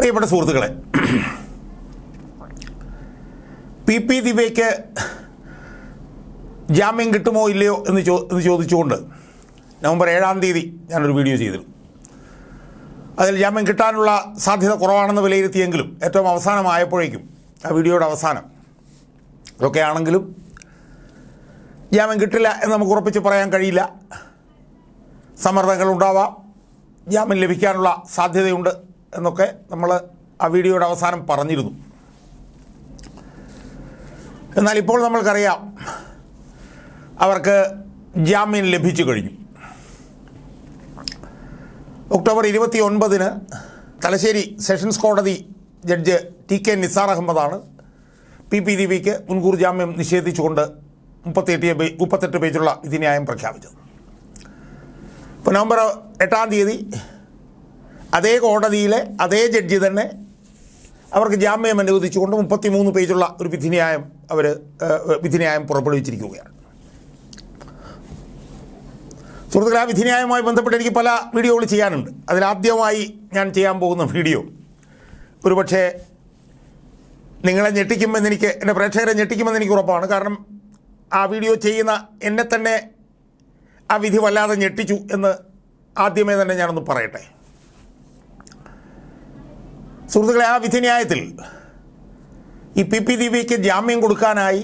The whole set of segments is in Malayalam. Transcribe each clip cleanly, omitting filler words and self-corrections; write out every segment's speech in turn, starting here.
പ്രിയപ്പെട്ട സുഹൃത്തുക്കളെ, പി ദിവ്യയ്ക്ക് ജാമ്യം കിട്ടുമോ ഇല്ലയോ എന്ന് ചോദിച്ചുകൊണ്ട് നവംബർ 7-ാം തീയതി ഞാനൊരു വീഡിയോ ചെയ്തിരുന്നു. അതിൽ ജാമ്യം കിട്ടാനുള്ള സാധ്യത കുറവാണെന്ന് വിലയിരുത്തിയെങ്കിലും ഏറ്റവും അവസാനമായപ്പോഴേക്കും ആ വീഡിയോയുടെ അവസാനം ഇതൊക്കെ ആണെങ്കിലും ജാമ്യം കിട്ടില്ല എന്ന് നമുക്ക് ഉറപ്പിച്ച് പറയാൻ കഴിയില്ല, സമ്മർദ്ദങ്ങളുണ്ടാവാം, ജാമ്യം ലഭിക്കാനുള്ള സാധ്യതയുണ്ട് എന്നൊക്കെ നമ്മൾ ആ വീഡിയോയുടെ അവസാനം പറഞ്ഞിരുന്നു. എന്നാൽ ഇപ്പോൾ നമ്മൾക്കറിയാം അവർക്ക് ജാമ്യം ലഭിച്ചു കഴിഞ്ഞു. ഒക്ടോബർ 29-ന് തലശ്ശേരി സെഷൻസ് കോടതി ജഡ്ജ് ടി.കെ. നിസാർ അഹമ്മദാണ് പി ദിവ്യയ്ക്ക് മുൻകൂർ ജാമ്യം നിഷേധിച്ചുകൊണ്ട് 38 പേജുള്ള വിധിന്യായം പ്രഖ്യാപിച്ചത്. ഇപ്പോൾ നവംബർ 8-ാം തീയതി അതേ കോടതിയിലെ അതേ ജഡ്ജി തന്നെ അവർക്ക് ജാമ്യം അനുവദിച്ചുകൊണ്ട് 33 പേജുള്ള ഒരു വിധിന്യായം പുറപ്പെടുവിച്ചിരിക്കുകയാണ്. സുഹൃത്തുക്കളെ, ആ വിധിന്യായവുമായി ബന്ധപ്പെട്ട് എനിക്ക് പല വീഡിയോകൾ ചെയ്യാനുണ്ട്. അതിലാദ്യമായി ഞാൻ ചെയ്യാൻ പോകുന്ന വീഡിയോ ഒരുപക്ഷെ നിങ്ങളെ ഞെട്ടിക്കുമെന്ന് എൻ്റെ പ്രേക്ഷകരെ ഞെട്ടിക്കുമെന്ന് എനിക്ക് ഉറപ്പാണ്. കാരണം ആ വീഡിയോ ചെയ്യുന്ന എന്നെ തന്നെ ആ വിധി വല്ലാതെ ഞെട്ടിച്ചു എന്ന് ആദ്യമേ തന്നെ ഞാനൊന്ന് പറയട്ടെ. സുഹൃത്തുക്കളെ, ആ വിധിന്യായത്തിൽ ഈ പി ദിവ്യയ്ക്ക് ജാമ്യം കൊടുക്കാനായി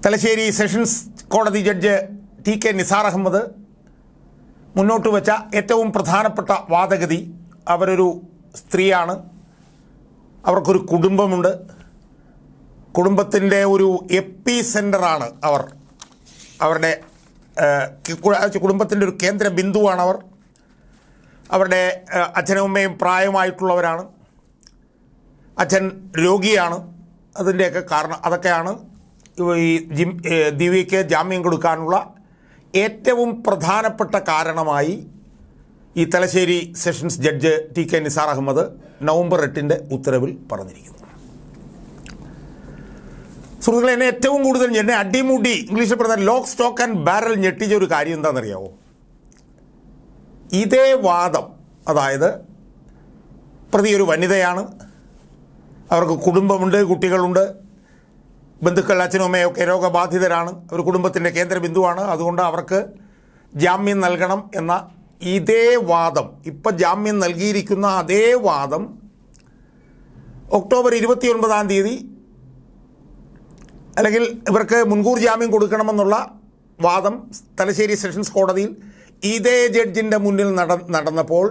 തലശ്ശേരി സെഷൻസ് കോടതി ജഡ്ജ് ടി.കെ. നിസാർ അഹമ്മദ് മുന്നോട്ട് വെച്ച ഏറ്റവും പ്രധാനപ്പെട്ട വാദഗതി, അവരൊരു സ്ത്രീയാണ്, അവർക്കൊരു കുടുംബമുണ്ട്, കുടുംബത്തിൻ്റെ ഒരു എപ്പി സെൻ്ററാണ് അവരുടെ കുടുംബത്തിൻ്റെ ഒരു കേന്ദ്ര ബിന്ദുവാണ് അവരുടെ അച്ഛനും അമ്മയും പ്രായമായിട്ടുള്ളവരാണ്, അച്ഛൻ രോഗിയാണ്. അതിൻ്റെയൊക്കെ കാരണം അതൊക്കെയാണ് ഈ ദിവ്യയ്ക്ക് ജാമ്യം കൊടുക്കാനുള്ള ഏറ്റവും പ്രധാനപ്പെട്ട കാരണമായി ഈ Thalassery sessions judge T K. Nisar Ahmed November 8-ൻ്റെ ഉത്തരവിൽ പറഞ്ഞിരിക്കുന്നു. സുഹൃത്തുക്കളെ, എന്നെ ഏറ്റവും കൂടുതൽ എന്നെ അടിമുടി ഇംഗ്ലീഷിൽ പറഞ്ഞ ലോക്ക് സ്റ്റോക്ക് ആൻഡ് ബാരൽ ഞെട്ടിച്ച ഒരു കാര്യം എന്താണെന്നറിയാമോ? ഇതേ വാദം, അതായത് പ്രതി ഒരു വനിതയാണ്, അവർക്ക് കുടുംബമുണ്ട്, കുട്ടികളുണ്ട്, ബന്ധുക്കൾ അച്ഛനും അമ്മയൊക്കെ രോഗബാധിതരാണ്, അവർ കുടുംബത്തിൻ്റെ കേന്ദ്ര ബിന്ദുവാണ്, അതുകൊണ്ട് അവർക്ക് ജാമ്യം നൽകണം എന്ന ഇതേ വാദം, ഇപ്പം ജാമ്യം നൽകിയിരിക്കുന്ന അതേ വാദം ഒക്ടോബർ 29-ാം തീയതി അല്ലെങ്കിൽ ഇവർക്ക് മുൻകൂർ ജാമ്യം കൊടുക്കണമെന്നുള്ള വാദം തലശ്ശേരി സെഷൻസ് കോടതിയിൽ ഇതേ ജഡ്ജിൻ്റെ മുന്നിൽ നടന്നപ്പോൾ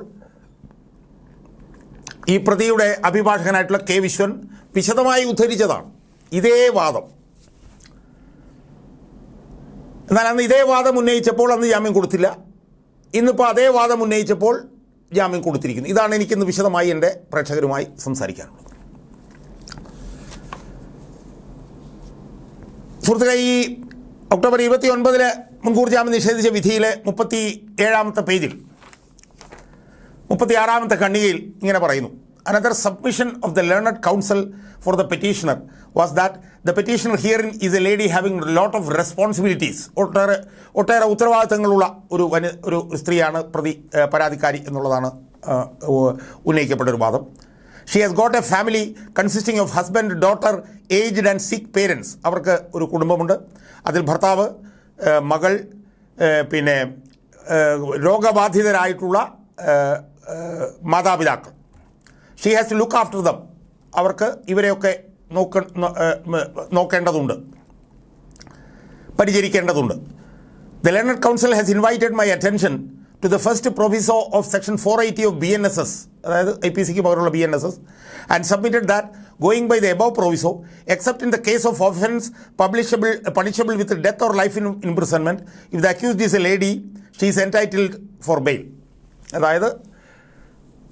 ഈ പ്രതിയുടെ അഭിഭാഷകനായിട്ടുള്ള കെ. വിശ്വൻ വിശദമായി ഉദ്ധരിച്ചതാണ് ഇതേ വാദം. എന്നാൽ അന്ന് ഇതേ വാദം ഉന്നയിച്ചപ്പോൾ അന്ന് ജാമ്യം കൊടുത്തില്ല, ഇന്നിപ്പോൾ അതേ വാദം ഉന്നയിച്ചപ്പോൾ ജാമ്യം കൊടുത്തിരിക്കുന്നു. ഇതാണ് എനിക്കിന്ന് വിശദമായി എൻ്റെ പ്രേക്ഷകരുമായി സംസാരിക്കാനുള്ളത്. സുഹൃത്തുക്കളെ, ഈ ഒക്ടോബർ 29-ന് മുൻകൂർ ജാമ്യം നിഷേധിച്ച വിധിയിലെ 37-ാമത്തെ പേജിൽ 36-ാമത്തെ ഖണ്ഡികയിൽ ഇങ്ങനെ പറയുന്നു: Another submission of the learned counsel for the petitioner was that the petitioner herein is a lady having a lot of responsibilities. ഒട്ടേറെ ഉത്തരവാദിത്തങ്ങളുള്ള ഒരു സ്ത്രീയാണ് പരാതിക്കാരി എന്നുള്ളതാണ് ഉന്നയിക്കപ്പെട്ട ഒരു വാദം. She has got a family consisting of husband, daughter, aged and sick parents. അവർക്ക് ഒരു കുടുംബമുണ്ട്, അതിൽ ഭർത്താവ്, മകൾ, പിന്നെ രോഗബാധിതരായിട്ടുള്ള മാതാപിതാക്കൾ. She has to look after them. അവർക്ക് ഇവരെയൊക്കെ നോക്കേണ്ടതുണ്ട്, പരിചരിക്കേണ്ടതുണ്ട്. The learned counsel has invited my attention to the first proviso of section 480 of BNSS, അതായത് IPCക്ക് പകരമുള്ള BNSS, and submitted that going by the above proviso, except in the case of offence punishable with death or life imprisonment, if the accused is a lady, she is entitled for bail. അതായത്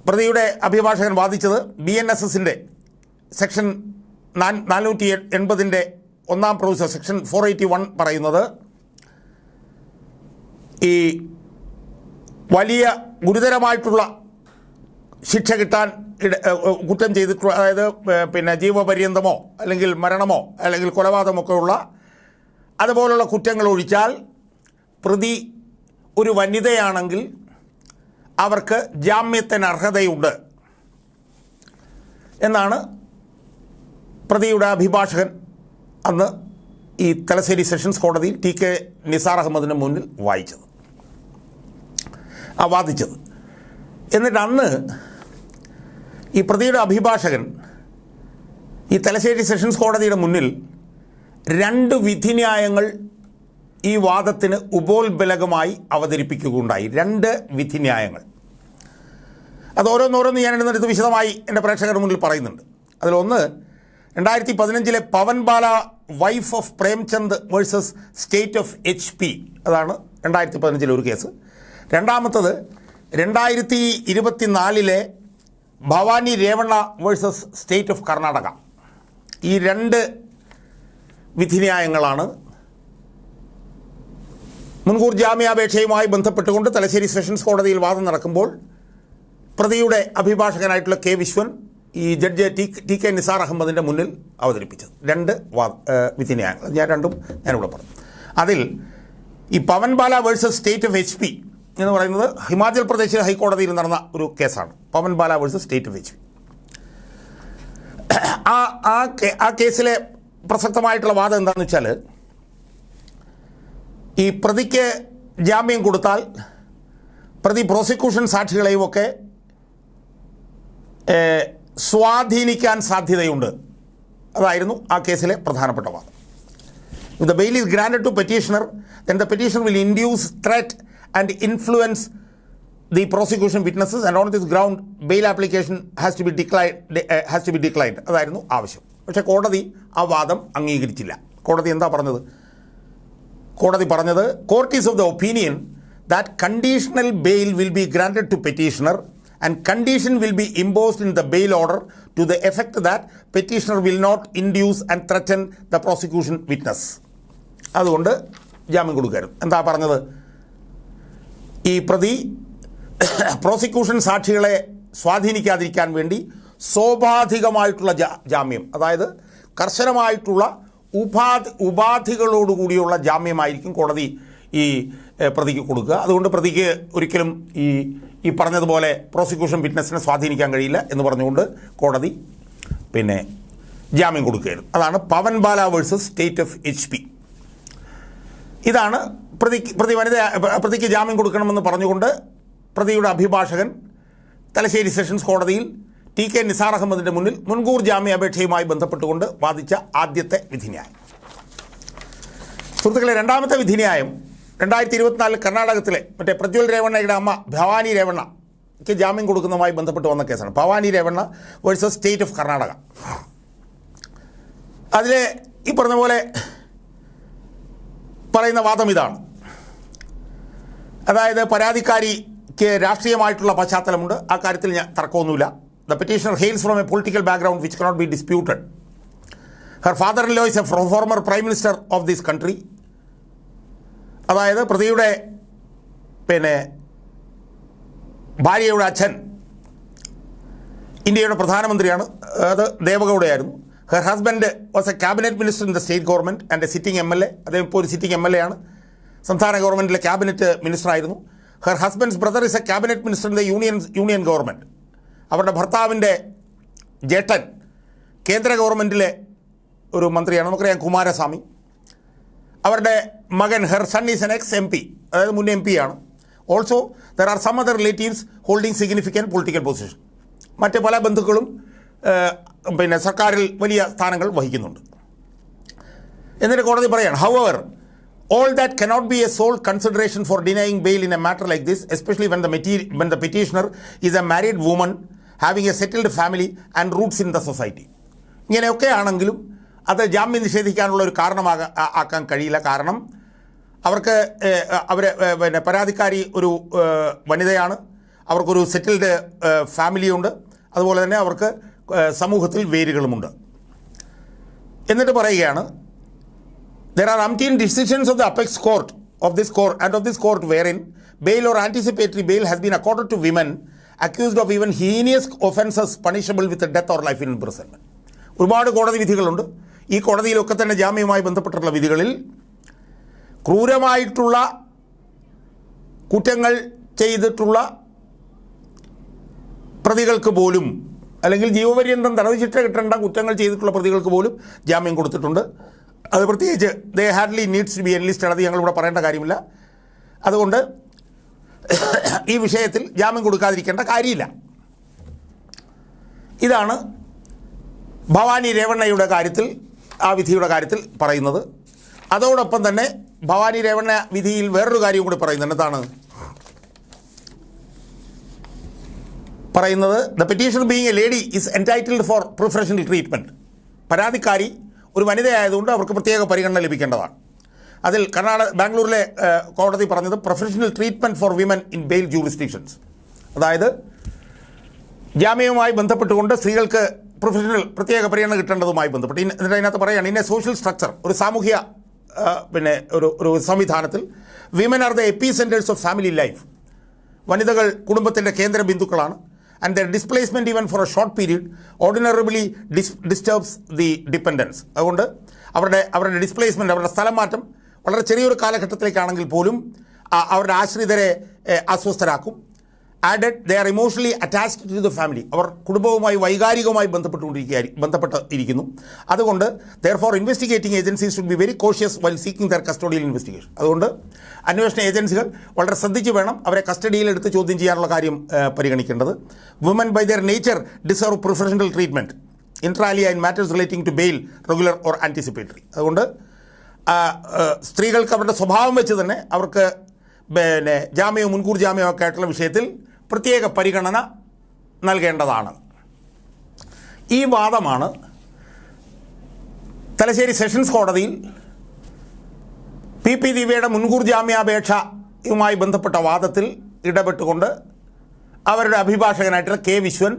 പ്രതിയുടെ അഭിഭാഷകൻ വാദിച്ചത് BNSSൻ്റെ സെക്ഷൻ 480-ൻ്റെ 1-ാം പ്രൊവിസോ സെക്ഷൻ 481 പറയുന്നത് ഈ വലിയ ഗുരുതരമായിട്ടുള്ള ശിക്ഷ കിട്ടാൻ കുറ്റം ചെയ്തിട്ടുള്ള, അതായത് പിന്നെ ജീവപര്യന്തമോ അല്ലെങ്കിൽ മരണമോ അല്ലെങ്കിൽ കൊലപാതകമൊക്കെ ഉള്ള അതുപോലുള്ള കുറ്റങ്ങൾ ഒഴിച്ചാൽ പ്രതി ഒരു വനിതയാണെങ്കിൽ അവർക്ക് ജാമ്യത്തിന് അർഹതയുണ്ട് എന്നാണ് പ്രതിയുടെ അഭിഭാഷകൻ അന്ന് ഈ തലശ്ശേരി സെഷൻസ് കോടതിയിൽ TK നിസാർ അഹമ്മദിന് മുന്നിൽ വാദിച്ചത്. എന്നിട്ട് അന്ന് ഈ പ്രതിയുടെ അഭിഭാഷകൻ ഈ തലശ്ശേരി സെഷൻസ് കോടതിയുടെ മുന്നിൽ 2 വിധിന്യായങ്ങൾ ഈ വാദത്തിന് ഉപോത്ബലകമായി അവതരിപ്പിക്കുകയുണ്ടായി. 2 വിധിന്യായങ്ങൾ. അത് ഓരോന്നോരോന്ന് ഞാൻ എടുത്ത് വിശദമായി എൻ്റെ പ്രേക്ഷകരുടെ മുന്നിൽ പറയുന്നുണ്ട്. അതിലൊന്ന് 2015 Pawan Bala wife of Premchand versus state of HP, അതാണ് 2015 ഒരു കേസ്. രണ്ടാമത്തത് 2024 Bhavani Revanna versus state of Karnataka. ഈ 2 വിധിന്യായങ്ങളാണ് മുൻകൂർ ജാമ്യാപേക്ഷയുമായി ബന്ധപ്പെട്ടുകൊണ്ട് തലശ്ശേരി സെഷൻസ് കോടതിയിൽ വാദം നടക്കുമ്പോൾ പ്രതിയുടെ അഭിഭാഷകനായിട്ടുള്ള K. വിശ്വൻ ഈ ജഡ്ജ് TK നിസാർ അഹമ്മദിൻ്റെ മുന്നിൽ അവതരിപ്പിച്ചത് 2 വിധിന്യായങ്ങൾ. ഞാനിവിടെ പറഞ്ഞു. അതിൽ ഈ പവൻബാല വേഴ്സസ് സ്റ്റേറ്റ് ഓഫ് HP എന്ന് പറയുന്നത് ഹിമാചൽ പ്രദേശിലെ ഹൈക്കോടതിയിൽ നടന്ന ഒരു കേസാണ്. പവൻബാല വേഴ്സസ് സ്റ്റേറ്റ് ഓഫ് HP. ആ കേസിലെ പ്രസക്തമായിട്ടുള്ള വാദം എന്താണെന്ന് വെച്ചാൽ, ഈ പ്രതിക്ക് ജാമ്യം കൊടുത്താൽ പ്രതി പ്രോസിക്യൂഷൻ സാക്ഷികളെയും ഒക്കെ സ്വാധീനിക്കാൻ സാധ്യതയുണ്ട്. അതായിരുന്നു ആ കേസിലെ പ്രധാനപ്പെട്ട വാദം. If the bail is granted to petitioner, then the petitioner will induce threat and influence the prosecution witnesses, and on this ground bail application has to be declined. അതായിരുന്നു ആവശ്യം. പക്ഷേ കോടതി ആ വാദം അംഗീകരിച്ചില്ല. കോടതി എന്താ പറഞ്ഞത്? കോടതി പറഞ്ഞത്, court is of the opinion that conditional bail will be granted to petitioner and condition will be imposed in the bail order to the effect that petitioner will not induce and threaten the prosecution witness. അതുകൊണ്ട് ജാമ്യം കൊടുക്കരുത്. എന്താ പറഞ്ഞത്? ഈ പ്രതി പ്രോസിക്യൂഷൻ സാക്ഷികളെ സ്വാധീനിക്കാതിരിക്കാൻ വേണ്ടി സ്വാഭാവികമായിട്ടുള്ള ജാമ്യം, അതായത് കർശനമായിട്ടുള്ള ഉപാധികളോടുകൂടിയുള്ള ജാമ്യമായിരിക്കും കോടതി ഈ പ്രതിക്ക് കൊടുക്കുക. അതുകൊണ്ട് പ്രതിക്ക് ഒരിക്കലും ഈ പറഞ്ഞതുപോലെ പ്രോസിക്യൂഷൻ വിറ്റ്നസിനെ സ്വാധീനിക്കാൻ കഴിയില്ല എന്ന് പറഞ്ഞുകൊണ്ട് കോടതി ജാമ്യം കൊടുക്കുകയായിരുന്നു. അതാണ് പവൻബാല വേഴ്സസ് സ്റ്റേറ്റ് ഓഫ് HP. ഇതാണ് പ്രതിക്ക് ജാമ്യം കൊടുക്കണമെന്ന് പറഞ്ഞുകൊണ്ട് പ്രതിയുടെ അഭിഭാഷകൻ തലശ്ശേരി സെഷൻസ് കോടതിയിൽ TK നിസാർ അഹമ്മദിൻ്റെ മുന്നിൽ മുൻകൂർ ജാമ്യാപേക്ഷയുമായി ബന്ധപ്പെട്ടുകൊണ്ട് വാദിച്ച ആദ്യത്തെ വിധിന്യായം. സുഹൃത്തുക്കളെ, രണ്ടാമത്തെ വിധിന്യായം 2024 കർണാടകത്തിലെ പ്രജ്വൽ രേവണ്ണയുടെ അമ്മ ഭവാനി രേവണ്ണയ്ക്ക് ജാമ്യം കൊടുക്കുന്നതുമായി ബന്ധപ്പെട്ട് വന്ന കേസാണ്. Bhavani Revanna versus state of Karnataka. അതിലെ ഈ പറഞ്ഞ പോലെ പറയുന്ന വാദം ഇതാണ്. അതായത് പരാതിക്കാരിക്ക് രാഷ്ട്രീയമായിട്ടുള്ള പശ്ചാത്തലമുണ്ട്. ആ കാര്യത്തിൽ തർക്കമൊന്നുമില്ല. The petitioner hails from a political background which cannot be disputed. Her father-in-law is a former prime minister of this country. അതായത് പ്രതിയുടെ ഭാര്യയുടെ അച്ഛൻ ഇന്ത്യയുടെ പ്രധാനമന്ത്രിയാണ്. അത് ദേവഗൌഡയായിരുന്നു. Her husband was a cabinet minister in the state government and a sitting MLA. അദ്ദേഹം ഇപ്പോൾ ഒരു സിറ്റിംഗ് MLA ആണ്. സംസ്ഥാന ഗവൺമെൻറ്റിലെ ക്യാബിനറ്റ് മിനിസ്റ്റർ ആയിരുന്നു. Her husband's brother is a cabinet minister in the union government. അവരുടെ ഭർത്താവിൻ്റെ ജേട്ടൻ കേന്ദ്ര ഗവൺമെൻറ്റിലെ ഒരു മന്ത്രിയാണ്. നമുക്കറിയാം, കുമാരസ്വാമി. അവരുടെ മകൻ her son is an MP, അതായത് മുൻ MP ആണ്. Also there are some other relatives holding significant political position. മറ്റ് പല ബന്ധുക്കളും സർക്കാരിൽ വലിയ സ്ഥാനങ്ങൾ വഹിക്കുന്നുണ്ട്. എന്നിട്ട് കോടതി പറയാണ്, however, all that cannot be a sole consideration for denying bail in a matter like this, especially when the petitioner is a married woman having a settled family and roots in the society. ഇങ്ങനെയൊക്കെ ആണെങ്കിലും അത് ജാമ്യം നിഷേധിക്കാനുള്ള ഒരു കാരണമാക്കാൻ കഴിയില്ല. കാരണം അവർക്ക് പരാതിക്കാരി ഒരു വനിതയാണ്, അവർക്കൊരു സെറ്റിൽഡ് ഫാമിലിയുണ്ട്, അതുപോലെ തന്നെ അവർക്ക് സമൂഹത്തിൽ വേരുകളുമുണ്ട്. എന്നിട്ട് പറയുകയാണ്, there are umpteen decisions of the apex court of this court wherein bail or anticipatory bail has been accorded to women accused of even heinous offences punishable with death or life imprisonment. ഒരുപാട് കോടതി വിധികളുണ്ട്. ഈ കോടതിയിലൊക്കെ തന്നെ ജാമ്യവുമായി ബന്ധപ്പെട്ടുള്ള വിധികളിൽ ക്രൂരമായിട്ടുള്ള കുറ്റങ്ങൾ ചെയ്തിട്ടുള്ള പ്രതികൾക്ക് പോലും അല്ലെങ്കിൽ ജീവപര്യന്തം തടവ് ശിക്ഷ കിട്ടേണ്ട കുറ്റങ്ങൾ ചെയ്തിട്ടുള്ള പ്രതികൾക്ക് പോലും ജാമ്യം കൊടുത്തിട്ടുണ്ട്. അത് പ്രത്യേകിച്ച് ദേ hardly needs to B enlisted. അത് ഞങ്ങളിവിടെ പറയേണ്ട കാര്യമില്ല. അതുകൊണ്ട് ഈ വിഷയത്തിൽ ജാമ്യം കൊടുക്കാതിരിക്കേണ്ട കാര്യമില്ല. ഇതാണ് ഭവാനി രേവണ്ണയുടെ കാര്യത്തിൽ, ആ വിധിയുടെ കാര്യത്തിൽ പറയുന്നത്. അതോടൊപ്പം തന്നെ ഭവാനി രേവണ്ണ വിധിയിൽ വേറൊരു കാര്യം കൂടി പറയുന്നുണ്ട്. എന്താണ് പറയുന്നത്? The petitioner being a lady is entitled for preferential treatment. പരാതിക്കാരി ഒരു വനിതയായതുകൊണ്ട് അവർക്ക് പ്രത്യേക പരിഗണന ലഭിക്കേണ്ടതാണ്. അതിൽ ബാംഗ്ലൂരിലെ കോടതി പറഞ്ഞത് professional treatment for women in bail jurisdictions. അതായത് ജാമ്യവുമായി ബന്ധപ്പെട്ടുകൊണ്ട് സ്ത്രീകൾക്ക് പ്രൊഫഷണൽ പ്രത്യേക പരിഗണന കിട്ടേണ്ടതുമായി ബന്ധപ്പെട്ട് എന്നിട്ട് അതിനകത്ത് പറയുകയാണ്, ഇൻ എ സോഷ്യൽ സ്ട്രക്ചർ, ഒരു സാമൂഹ്യ ഒരു സംവിധാനത്തിൽ women are the epicentres of family life. വനിതകൾ കുടുംബത്തിൻ്റെ കേന്ദ്ര ബിന്ദുക്കളാണ്. And their displacement even for a short period ordinarily disturbs the dependence. അതുകൊണ്ട് അവരുടെ ഡിസ്പ്ലേസ്മെൻറ്റ്, അവരുടെ സ്ഥലം മാറ്റം വളരെ ചെറിയൊരു കാലഘട്ടത്തിലേക്കാണെങ്കിൽ പോലും അവരുടെ ആശ്രിതരെ അസ്വസ്ഥരാക്കും. Added they are emotionally attached to the family. അവർ കുടുംബവുമായി വൈകാരികമായി ബന്ധപ്പെട്ടിരിക്കുന്നു. അതുകൊണ്ട് therefore investigating agencies should be very cautious while seeking their custodial investigation. അതുകൊണ്ട് അന്വേഷണ ഏജൻസികൾ വളരെ ശ്രദ്ധിച്ച് വേണം അവരെ കസ്റ്റഡിയിലെടുത്ത് ചോദ്യം ചെയ്യാനുള്ള കാര്യം പരിഗണിക്കേണ്ടത്. Woman by their nature deserve preferential treatment inter alia in matters relating to bail, regular or anticipatory. അതുകൊണ്ട് സ്ത്രീകൾക്ക് അവരുടെ സ്വഭാവം വെച്ച് തന്നെ അവർക്ക് ജാമ്യവും മുൻകൂർ ജാമ്യവും ഒക്കെ ആയിട്ടുള്ള വിഷയത്തിൽ പ്രത്യേക പരിഗണന നൽകേണ്ടതാണ്. ഈ വാദമാണ് തലശ്ശേരി സെഷൻസ് കോടതിയിൽ പി ദിവ്യയുടെ മുൻകൂർ ജാമ്യാപേക്ഷയുമായി ബന്ധപ്പെട്ട വാദത്തിൽ ഇടപെട്ടുകൊണ്ട് അവരുടെ അഭിഭാഷകനായിട്ടുള്ള കെ വിശ്വൻ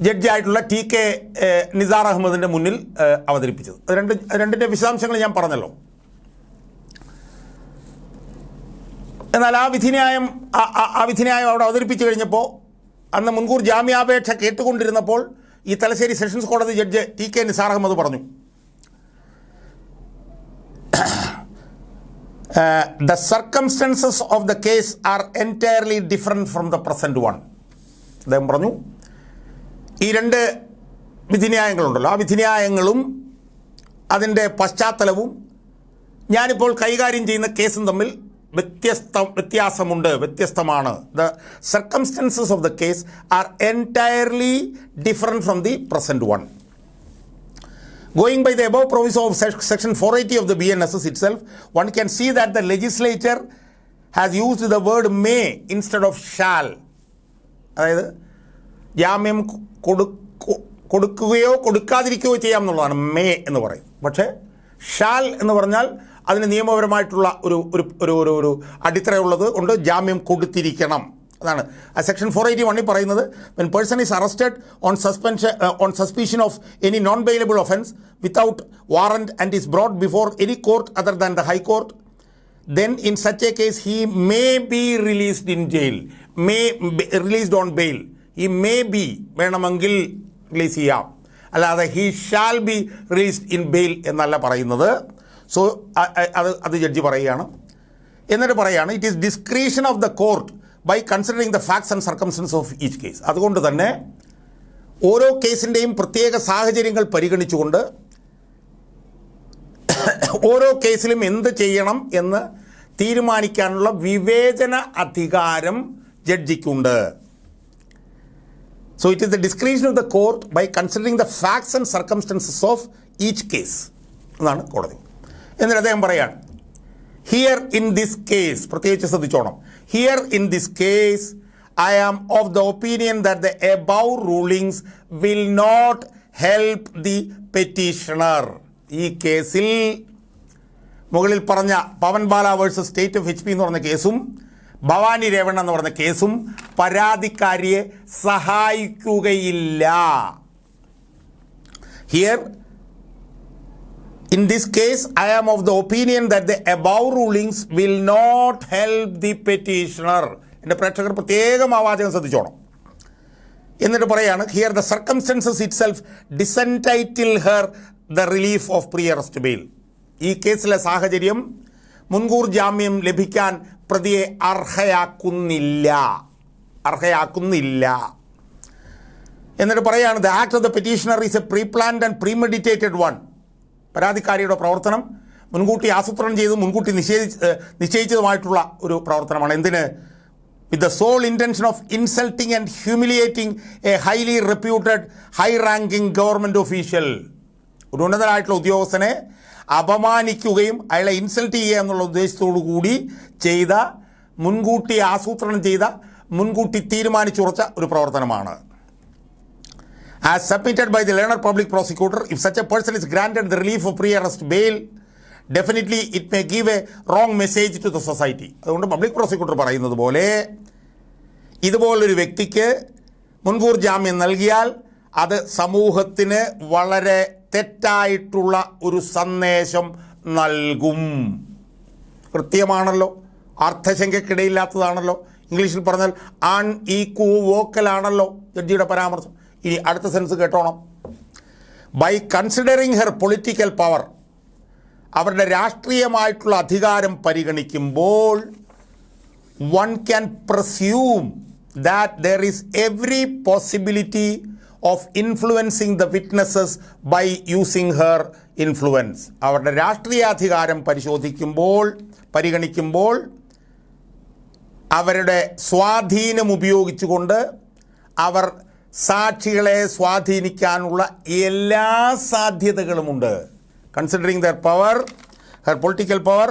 ജഡ്ജിയായിട്ടുള്ള ടി.കെ. നിസാർ അഹമ്മദിൻ്റെ മുന്നിൽ അവതരിപ്പിച്ചത്. രണ്ടിൻ്റെ വിശദാംശങ്ങൾ ഞാൻ പറഞ്ഞല്ലോ. എന്നാൽ ആ വിധിന്യായം അവിടെ അവതരിപ്പിച്ചു കഴിഞ്ഞപ്പോൾ, അന്ന് മുൻകൂർ ജാമ്യാപേക്ഷ കേട്ടുകൊണ്ടിരുന്നപ്പോൾ ഈ തലശ്ശേരി സെഷൻസ് കോടതി ജഡ്ജ് ടി.കെ. നിസാർ അഹമ്മദ് പറഞ്ഞു, the circumstances of the case R entirely different from the present one. അദ്ദേഹം പറഞ്ഞു, ഈ രണ്ട് വിധിന്യായങ്ങളുണ്ടല്ലോ, ആ വിധിന്യായങ്ങളും അതിൻ്റെ പശ്ചാത്തലവും ഞാനിപ്പോൾ കൈകാര്യം ചെയ്യുന്ന കേസും തമ്മിൽ വ്യത്യസ്തമാണ്. The circumstances of the case R entirely different from the present one. Going by the above proviso of section 480 of the BNSS itself, one can see that the legislature has used the word may instead of shall. അതായത് ജാമ്യം കൊടുക്കുകയോ കൊടുക്കാതിരിക്കുകയോ ചെയ്യാം എന്നുള്ളതാണ് മേ എന്ന് പറയും. പക്ഷേ ഷാൽ എന്ന് പറഞ്ഞാൽ അതിന് നിയമപരമായിട്ടുള്ള ഒരു അടിത്തറയുള്ളത് കൊണ്ട് ജാമ്യം കൊടുത്തിരിക്കണം. അതാണ് ആ സെക്ഷൻ 481 പറയുന്നത്. When person is arrested on suspicion of any non bailable offence without warrant and is brought before any court other than the high court, then in such a case he may be released in jail, released on bail. He may be, വേണമെങ്കിൽ റിലീസ് ചെയ്യാം, അല്ലാതെ he shall be released in bail എന്നല്ല പറയുന്നത്. സോ അത് ജഡ്ജി പറയുകയാണ്. എന്നിട്ട് പറയുകയാണ്, it is discretion of the court by considering the facts and circumstances of each case. അതുകൊണ്ട് തന്നെ ഓരോ കേസിൻ്റെയും പ്രത്യേക സാഹചര്യങ്ങൾ പരിഗണിച്ചുകൊണ്ട് ഓരോ കേസിലും എന്ത് ചെയ്യണം എന്ന് തീരുമാനിക്കാനുള്ള വിവേചന അധികാരം ജഡ്ജിക്കുണ്ട്. So it is the description of the court by considering the facts and circumstances of each case എന്നാണ് കോടതി. എന്നിട്ട് അദ്ദേഹം പറയാണ്, ഹിയർ ഇൻ ദിസ് കേസ്, പ്രത്യേകിച്ച് ശ്രദ്ധിച്ചോണം, here in this case I am of the opinion that the above rulings will not help the petitioner. ഈ കേസിൽ മുകളിൽ പറഞ്ഞ Pawan Bala versus state of HP എന്ന് പറഞ്ഞ കേസും ഭവാനി രേവണ്ണ എന്ന് പറഞ്ഞ കേസും പരാതിക്കാരിയെ സഹായിക്കുകയില്ല. Here in this case I am of the opinion that the above rulings will not help the petitioner. എൻ്റെ പ്രേക്ഷകർ പ്രത്യേകം ആ വാചകം ശ്രദ്ധിച്ചോണം. എന്നിട്ട് പറയാണ്, here the circumstances itself disentitle her the relief of pre arrest bail. ഈ കേസിലെ സാഹചര്യം മുൻകൂർ ജാമ്യം ലഭിക്കാൻ പ്രതിയെ അർഹയാക്കുന്നില്ല. എന്നിട്ട് പറയുകയാണ് the act of the petitioner is a pre planned and premeditated one. പരാതിക്കാരിയുടെ പ്രവർത്തനം മുൻകൂട്ടി ആസൂത്രണം ചെയ്ത് മുൻകൂട്ടി നിശ്ചയിച്ചതുമായിട്ടുള്ള ഒരു പ്രവർത്തനമാണ്. എന്തിന്? With the sole intention of insulting and humiliating a highly reputed high ranking government official. ഒരു ഉന്നതനായിട്ടുള്ള ഉദ്യോഗസ്ഥനെ അപമാനിക്കുകയും അയാളെ ഇൻസൾട്ട് ചെയ്യുക എന്നുള്ള ഉദ്ദേശത്തോടു കൂടി ചെയ്ത, മുൻകൂട്ടി ആസൂത്രണം ചെയ്ത, മുൻകൂട്ടി തീരുമാനിച്ചുറച്ച ഒരു പ്രവർത്തനമാണ്. As submitted by the learned public prosecutor, if such a person is granted the relief of pre-arrest bail, definitely it may give a wrong message to the society. അതുകൊണ്ട് പബ്ലിക് പ്രോസിക്യൂട്ടർ പറയുന്നത് പോലെ ഇതുപോലൊരു വ്യക്തിക്ക് മുൻകൂർ ജാമ്യം നൽകിയാൽ അത് സമൂഹത്തിന് വളരെ തെറ്റായിട്ടുള്ള ഒരു സന്ദേശം നൽകും. കൃത്യമാണല്ലോ, അർത്ഥശങ്കയ്ക്കിടയില്ലാത്തതാണല്ലോ. ഇംഗ്ലീഷിൽ പറഞ്ഞാൽ അൺഈക്വോക്കലാണല്ലോ ജഡ്ജിയുടെ പരാമർശം. ഇനി അടുത്ത സെൻസ് കേട്ടോണം. By considering her political power, അവരുടെ രാഷ്ട്രീയമായിട്ടുള്ള അധികാരം പരിഗണിക്കുമ്പോൾ one can presume that there is every possibility of influencing the witnesses by using her influence. അവരുടെ രാഷ്ട്രീയാധികാരം പരിഗണിക്കുമ്പോൾ അവരുടെ സ്വാധീനം ഉപയോഗിച്ചുകൊണ്ട് അവർ സാക്ഷികളെ സ്വാധീനിക്കാനുള്ള എല്ലാ സാധ്യതകളുമുണ്ട്. Considering their power, her political power,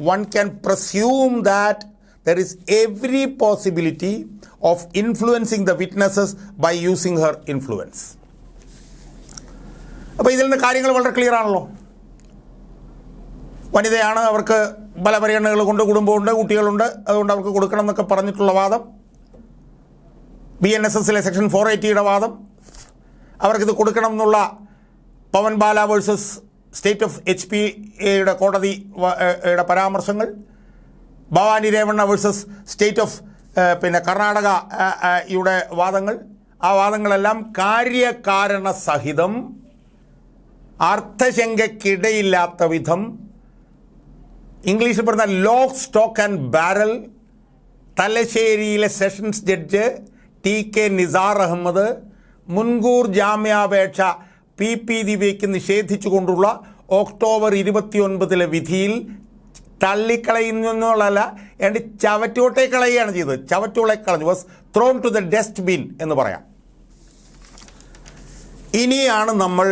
one can presume that there is every possibility of influencing the witnesses by using her influence. അപ്പോൾ ഇതിൽ നിന്ന് കാര്യങ്ങൾ വളരെ ക്ലിയർ ആണല്ലോ. വനിതയാണ്, അവർക്ക് പല പരിഗണനകൾ കൊണ്ട്, കുടുംബമുണ്ട്, കുട്ടികളുണ്ട്, അതുകൊണ്ട് അവർക്ക് കൊടുക്കണം എന്നൊക്കെ പറഞ്ഞിട്ടുള്ള വാദം, BNSSലെ സെക്ഷൻ 480യുടെ വാദം, അവർക്കിത് കൊടുക്കണം എന്നുള്ള Pawan Bala versus state of HP കോടതിയുടെ പരാമർശങ്ങൾ, Bhavani Revanna versus state of കർണാടകയുടെ വാദങ്ങൾ, ആ വാദങ്ങളെല്ലാം കാര്യകാരണ സഹിതം അർത്ഥശങ്കയ്ക്കിടയില്ലാത്ത വിധം ഇംഗ്ലീഷിൽ പറഞ്ഞ ലോക്ക് സ്റ്റോക്ക് ആൻഡ് ബാരൽ തലശ്ശേരിയിലെ sessions judge TK Nisar Ahammad മുൻകൂർ ജാമ്യാപേക്ഷ PP ദിവ്യയ്ക്ക് നിഷേധിച്ചുകൊണ്ടുള്ള ഒക്ടോബർ 29 വിധിയിൽ തള്ളിക്കളയുന്നതല്ല, ഏണ്ടി ചവറ്റോട്ടെ കളയുകയാണ് ചെയ്തത്. ചവറ്റോളെ കളഞ്ഞു, was thrown to the dustbin എന്ന് പറയാം. ഇനിയാണ് നമ്മൾ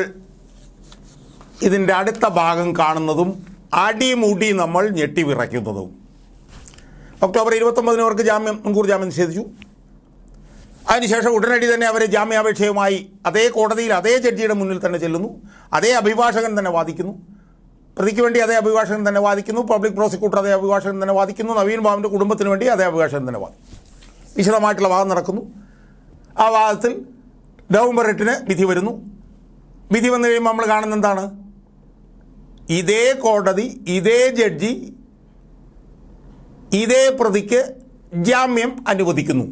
ഇതിൻ്റെ അടുത്ത ഭാഗം കാണുന്നതും അടിമുടി നമ്മൾ ഞെട്ടിവിറയ്ക്കുന്നതും. ഒക്ടോബർ 29 അവർക്ക് മുൻകൂർ ജാമ്യം നിഷേധിച്ചു. അതിനുശേഷം ഉടനടി തന്നെ അവർ ജാമ്യാപേക്ഷയുമായി അതേ കോടതിയിൽ അതേ ജഡ്ജിയുടെ മുന്നിൽ തന്നെ ചെല്ലുന്നു. അതേ അഭിഭാഷകൻ തന്നെ വാദിക്കുന്നു, പ്രതിക്ക് വേണ്ടി അതേ അഭിഭാഷകൻ തന്നെ വാദിക്കുന്നു, പബ്ലിക് പ്രോസിക്യൂട്ടർ അതേ അഭിഭാഷകൻ തന്നെ വാദിക്കുന്നു, നവീൻ ബാബുവിൻ്റെ കുടുംബത്തിന് വേണ്ടി അതേ അഭിഭാഷകൻ തന്നെ വാദിക്കുന്നു. വിശദമായിട്ടുള്ള വാദം നടക്കുന്നു. ആ വാദത്തിൽ നവംബർ 8 വിധി വരുന്നു. വിധി വന്നു കഴിയുമ്പോൾ നമ്മൾ കാണുന്ന എന്താണ്? ഇതേ കോടതി, ഇതേ ജഡ്ജി ഇതേ പ്രതിക്ക് ജാമ്യം അനുവദിക്കുന്നു.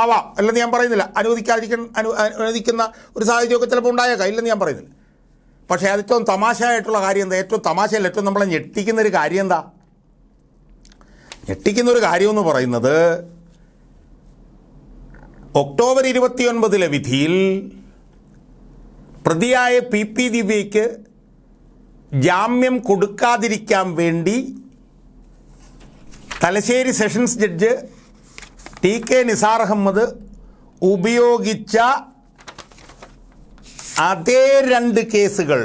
ആവാം, അല്ലെന്ന് ഞാൻ പറയുന്നില്ല. അനുവദിക്കുന്ന ഒരു സാഹചര്യമൊക്കെ ചിലപ്പോൾ ഉണ്ടായേക്കാം, ഇല്ലെന്ന് ഞാൻ പറയുന്നില്ല. പക്ഷേ ഏറ്റവും തമാശയായിട്ടുള്ള കാര്യം എന്താ? ഏറ്റവും തമാശയല്ല, ഏറ്റവും നമ്മളെ ഞെട്ടിക്കുന്നൊരു കാര്യം എന്താ? ഞെട്ടിക്കുന്നൊരു കാര്യമെന്ന് പറയുന്നത് ഒക്ടോബർ 29 വിധിയിൽ പ്രതിയായ PP ദിവ്യയ്ക്ക് ജാമ്യം കൊടുക്കാതിരിക്കാൻ വേണ്ടി Thalassery sessions judge TK Nisar Ahmed ഉപയോഗിച്ച അതേ 2 കേസുകൾ,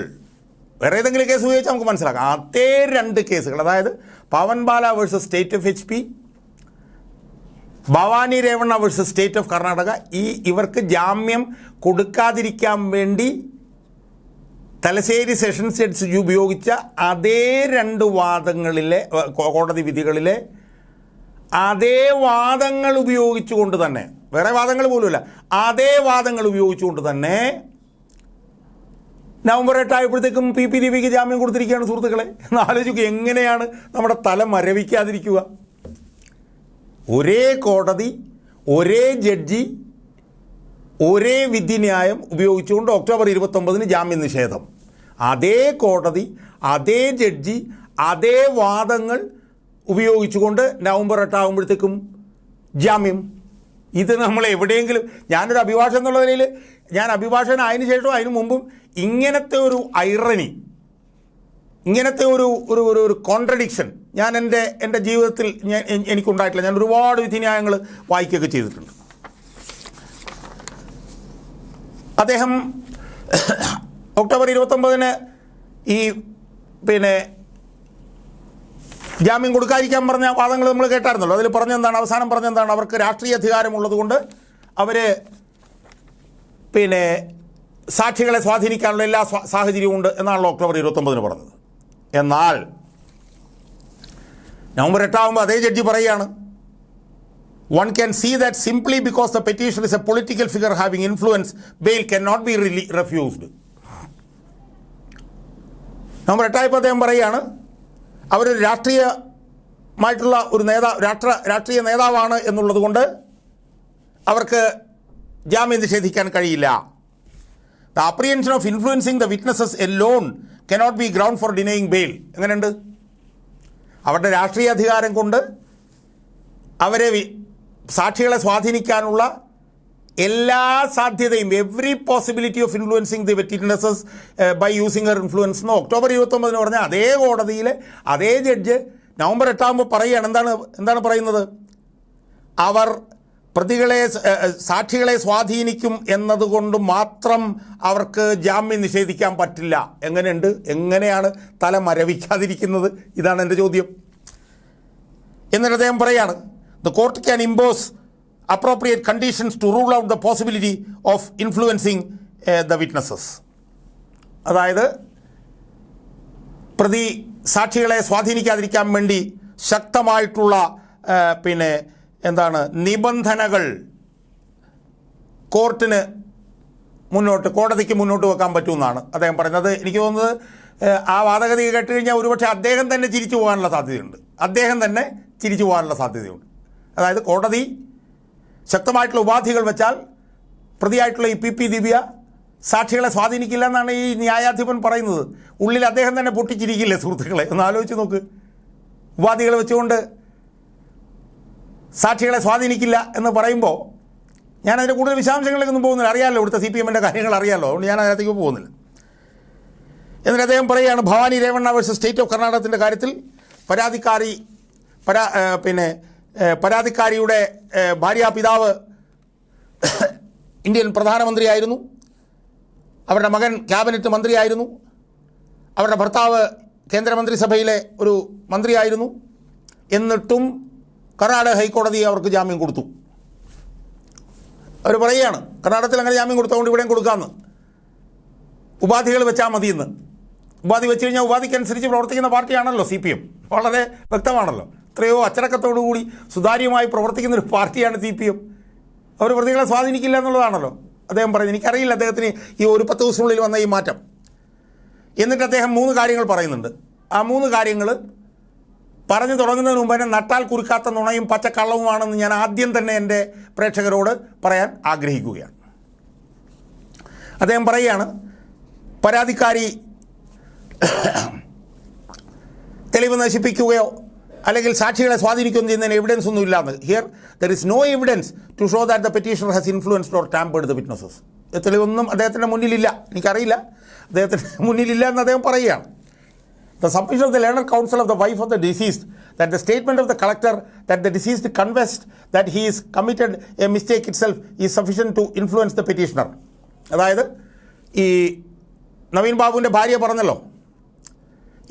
വേറെ ഏതെങ്കിലും കേസ് ഉപയോഗിച്ചാൽ നമുക്ക് മനസ്സിലാക്കാം. അതേ 2 കേസുകൾ, അതായത് Pawan Bala versus state of HP, Bhavani Revanna versus state of Karnataka, ഇവർക്ക് ജാമ്യം കൊടുക്കാതിരിക്കാൻ വേണ്ടി തലശ്ശേരി സെഷൻസ് ജഡ്ജ് ഉപയോഗിച്ച അതേ 2 വാദങ്ങളിലെ കോടതി വിധികളിലെ അതേ വാദങ്ങൾ ഉപയോഗിച്ചുകൊണ്ട് തന്നെ, വേറെ വാദങ്ങൾ പോലുമില്ല, അതേ വാദങ്ങൾ ഉപയോഗിച്ചുകൊണ്ട് തന്നെ നവംബർ 8 ആയപ്പോഴത്തേക്കും PP ദിവ്യയ്ക്ക് ജാമ്യം കൊടുത്തിരിക്കുകയാണ്. സുഹൃത്തുക്കളെ, എന്ന് ആലോചിക്കുക, എങ്ങനെയാണ് നമ്മുടെ തല മരവിക്കാതിരിക്കുക? ഒരേ കോടതി, ഒരേ ജഡ്ജി, ഒരേ വിധിന്യായം ഉപയോഗിച്ചുകൊണ്ട് ഒക്ടോബർ 29 ജാമ്യ നിഷേധം. അതേ കോടതി, അതേ ജഡ്ജി, അതേ വാദങ്ങൾ ഉപയോഗിച്ചുകൊണ്ട് നവംബർ 8 ആകുമ്പോഴത്തേക്കും ജാമ്യം. ഇത് നമ്മൾ എവിടെയെങ്കിലും, ഞാനൊരു അഭിഭാഷകൻ എന്നുള്ള നിലയിൽ, ഞാൻ അഭിഭാഷകനായതിനു ശേഷം അതിനു മുമ്പും ഇങ്ങനത്തെ ഒരു ഐറണി, ഇങ്ങനത്തെ ഒരു കോൺട്രഡിക്ഷൻ ഞാൻ എൻ്റെ ജീവിതത്തിൽ എനിക്കുണ്ടായിട്ടില്ല. ഞാൻ ഒരുപാട് വിധിന്യായങ്ങൾ വായിക്കുകയൊക്കെ ചെയ്തിട്ടുണ്ട്. അദ്ദേഹം ഒക്ടോബർ 29 ഈ ജാമ്യം കൊടുക്കാതിരിക്കാൻ പറഞ്ഞ വാദങ്ങൾ നമ്മൾ കേട്ടായിരുന്നല്ലോ. അതിൽ പറഞ്ഞെന്താണ്, അവസാനം പറഞ്ഞെന്താണ്, അവർക്ക് രാഷ്ട്രീയ അധികാരമുള്ളത് കൊണ്ട് അവർ സാക്ഷികളെ സ്വാധീനിക്കാനുള്ള എല്ലാ സാഹചര്യവും ഉണ്ട് എന്നാണല്ലോ ഒക്ടോബർ 29 പറഞ്ഞത്. എന്നാൽ നവംബർ 8 ആകുമ്പോൾ അതേ ജഡ്ജി പറയുകയാണ്, one can see that simply because the petitioner is a political figure having influence, bail cannot be refused. November 8 ആയപ്പോൾ അദ്ദേഹം പറയുകയാണ്, അവരൊരു രാഷ്ട്രീയമായിട്ടുള്ള ഒരു രാഷ്ട്രീയ നേതാവാണ് എന്നുള്ളത് കൊണ്ട് അവർക്ക് ജാമ്യം നിഷേധിക്കാൻ കഴിയില്ല. The apprehension of influencing the witnesses alone cannot be ground for denying bail. എങ്ങനെയുണ്ട്? അവരുടെ രാഷ്ട്രീയ അധികാരം കൊണ്ട് അവരെ സാക്ഷികളെ സ്വാധീനിക്കാനുള്ള എല്ലാ സാധ്യതയും, every possibility of influencing the witnesses by using her influence എന്ന് ഒക്ടോബർ 29 പറഞ്ഞാൽ അതേ കോടതിയിൽ അതേ ജഡ്ജ് നവംബർ 8 ആകുമ്പോൾ പറയുകയാണ്, എന്താണ് പറയുന്നത്? അവർ സാക്ഷികളെ സ്വാധീനിക്കും എന്നതുകൊണ്ട് മാത്രം അവർക്ക് ജാമ്യം നിഷേധിക്കാൻ പറ്റില്ല. എങ്ങനെയാണ് തല മരവിക്കാതിരിക്കുന്നത്? ഇതാണ് എൻ്റെ ചോദ്യം. എന്നിട്ട് അദ്ദേഹം പറയാണ്, the court can impose appropriate conditions to rule out the possibility of influencing the witnesses. അതായത് പ്രതി സാക്ഷികളെ സ്വാധീനിക്കാതിരിക്കാൻ വേണ്ടി ശക്തമായിട്ടുള്ള നിബന്ധനകൾ കോടതിക്ക് മുന്നോട്ട് വെക്കാൻ പറ്റുമെന്നാണ് അദ്ദേഹം പറയുന്നത്. എനിക്ക് തോന്നുന്നത് ആ വാദഗതി കേട്ട് കഴിഞ്ഞാൽ ഒരുപക്ഷെ അദ്ദേഹം തന്നെ ചിരിച്ചു പോകാനുള്ള സാധ്യതയുണ്ട്. അതായത് കോടതി ശക്തമായിട്ടുള്ള ഉപാധികൾ വെച്ചാൽ പ്രതിയായിട്ടുള്ള ഈ പി ദിവ്യ സാക്ഷികളെ സ്വാധീനിക്കില്ല എന്നാണ് ഈ ന്യായാധിപൻ പറയുന്നത്. ഉള്ളിൽ അദ്ദേഹം തന്നെ പൊട്ടിച്ചിരിക്കില്ലേ സുഹൃത്തുക്കളെ? ഒന്ന് ആലോചിച്ച് നോക്ക്. ഉപാധികൾ വെച്ചുകൊണ്ട് സാക്ഷികളെ സ്വാധീനിക്കില്ല എന്ന് പറയുമ്പോൾ ഞാനതിൻ്റെ കൂടുതൽ വിശദാംശങ്ങളിലേക്കൊന്നും പോകുന്നില്ല. അറിയാമല്ലോ, ഇവിടുത്തെ CPM-ൻ്റെ കാര്യങ്ങൾ അറിയാമല്ലോ, അതുകൊണ്ട് ഞാൻ അതിനകത്തേക്ക് പോകുന്നില്ല. എന്നിട്ട് അദ്ദേഹം പറയുകയാണ്, Bhavani Revanna versus state of കർണാടകത്തിൻ്റെ കാര്യത്തിൽ പരാതിക്കാരിയുടെ ഭാര്യാപിതാവ് ഇന്ത്യൻ പ്രധാനമന്ത്രിയായിരുന്നു, അവരുടെ മകൻ ക്യാബിനറ്റ് മന്ത്രിയായിരുന്നു, അവരുടെ ഭർത്താവ് കേന്ദ്രമന്ത്രിസഭയിലെ ഒരു മന്ത്രിയായിരുന്നു. എന്നിട്ടും കർണാടക ഹൈക്കോടതി അവർക്ക് ജാമ്യം കൊടുത്തു. അവർ പറയുകയാണ്, കർണാടകത്തിൽ അങ്ങനെ ജാമ്യം കൊടുത്തതുകൊണ്ട് ഇവിടെയും കൊടുക്കാമെന്ന്, ഉപാധികൾ വെച്ചാൽ മതിയെന്ന്. ഉപാധി വെച്ച് കഴിഞ്ഞാൽ ഉപാധിക്കനുസരിച്ച് പ്രവർത്തിക്കുന്ന പാർട്ടിയാണല്ലോ CPM. വളരെ വ്യക്തമാണല്ലോ. എത്രയോ അച്ചടക്കത്തോടുകൂടി സുതാര്യമായി പ്രവർത്തിക്കുന്നൊരു പാർട്ടിയാണ് CPM. അവർ പ്രതികളെ സ്വാധീനിക്കില്ല എന്നുള്ളതാണല്ലോ അദ്ദേഹം പറയുന്നത്. എനിക്കറിയില്ല അദ്ദേഹത്തിന് ഈ ഒരു 10 ദിവസത്തിനുള്ളിൽ വന്ന ഈ മാറ്റം. എന്നിട്ട് അദ്ദേഹം 3 കാര്യങ്ങൾ പറയുന്നുണ്ട്. ആ 3 കാര്യങ്ങൾ പറഞ്ഞു തുടങ്ങുന്നതിന് മുമ്പ് തന്നെ നട്ടാൽ കുറുക്കാത്ത നുണയും പച്ചക്കള്ളവുമാണെന്ന് ഞാൻ ആദ്യം തന്നെ എൻ്റെ പ്രേക്ഷകരോട് പറയാൻ ആഗ്രഹിക്കുകയാണ്. അദ്ദേഹം പറയുകയാണ്, പരാതിക്കാരി തെളിവ് നശിപ്പിക്കുകയോ അല്ലെങ്കിൽ സാക്ഷികളെ സ്വാധീനിക്കുകയോ ചെയ്യുന്നതിന് എവിഡൻസ് ഒന്നും ഇല്ലാന്ന്. Here there is no evidence to show that the petitioner has influenced or tampered the witnesses. തെളിവൊന്നും അദ്ദേഹത്തിൻ്റെ മുന്നിലില്ല, എനിക്കറിയില്ല, അദ്ദേഹത്തിൻ്റെ മുന്നിലില്ല എന്ന് അദ്ദേഹം പറയുകയാണ്. The submission of the learned counsel of the wife of the deceased, that the statement of the collector that the deceased confessed that he is committed a mistake itself is sufficient to influence the petitioner. അതായത് ഈ നവീൻ ബാബുവിൻ്റെ ഭാര്യ പറഞ്ഞല്ലോ,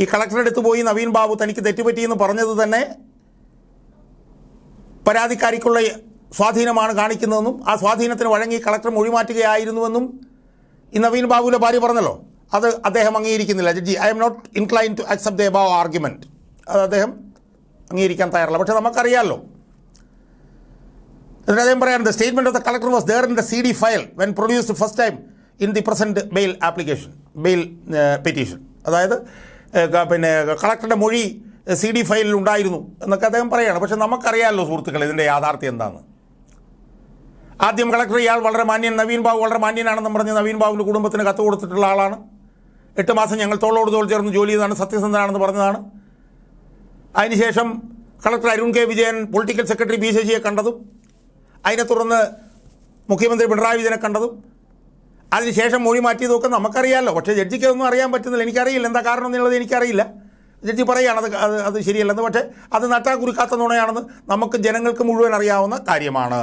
ഈ കളക്ടറുടെ അടുത്ത് പോയി നവീൻ ബാബു തനിക്ക് തെറ്റുപറ്റിയെന്ന് പറഞ്ഞത് തന്നെ പരാതിക്കാരിക്കുള്ള സ്വാധീനമാണ് കാണിക്കുന്നതെന്നും ആ സ്വാധീനത്തിന് വഴങ്ങി കളക്ടർ മൊഴിമാറ്റുകയായിരുന്നുവെന്നും ഈ നവീൻ ബാബുവിൻ്റെ ഭാര്യ പറഞ്ഞല്ലോ. അത് അദ്ദേഹം അംഗീകരിക്കുന്നില്ല. ജഡ്ജി, I am not incline to accept the above argument. അത് അദ്ദേഹം അംഗീകരിക്കാൻ തയ്യാറല്ല. പക്ഷേ നമുക്കറിയാമല്ലോ. എന്നിട്ട് അദ്ദേഹം പറയാൻ, the statement of the collector was there in the CD file when produced first time in the present bail petition. അതായത് കളക്ടറുടെ മൊഴി CD ഫയലിൽ ഉണ്ടായിരുന്നു എന്നൊക്കെ അദ്ദേഹം പറയുകയാണ്. പക്ഷേ നമുക്കറിയാമല്ലോ സുഹൃത്തുക്കൾ ഇതിൻ്റെ യാഥാർത്ഥ്യം എന്താണെന്ന്. ആദ്യം കളക്ടർ ഇയാൾ വളരെ മാന്യൻ, നവീൻ ബാബു വളരെ മാന്യനാണെന്ന് പറഞ്ഞ് നവീൻ ബാബുവിൻ്റെ കുടുംബത്തിന് കത്ത് കൊടുത്തിട്ടുള്ള ആളാണ്. 8 മാസം ഞങ്ങൾ തോളോട് തോൾ ചേർന്ന് ജോലി ചെയ്താണ്, സത്യസന്ധനാണെന്ന് പറഞ്ഞതാണ്. അതിനുശേഷം collector Arun K Vijayan political secretary P ശശിയെ കണ്ടതും അതിനെ തുടർന്ന് മുഖ്യമന്ത്രി പിണറായി വിജയനെ കണ്ടതും അതിനുശേഷം മൊഴി മാറ്റിയതൊക്കെ നമുക്കറിയാമല്ലോ. പക്ഷേ ജഡ്ജിക്ക് ഒന്നും അറിയാൻ പറ്റുന്നില്ല. എനിക്കറിയില്ല എന്താ കാരണം എന്നുള്ളത് എനിക്കറിയില്ല. ജഡ്ജി പറയുകയാണ് അത് ശരിയല്ലെന്ന്. പക്ഷേ അത് നട്ടാ കുരുക്കാത്ത നുണയാണെന്ന് നമുക്ക് ജനങ്ങൾക്ക് മുഴുവൻ അറിയാവുന്ന കാര്യമാണ്.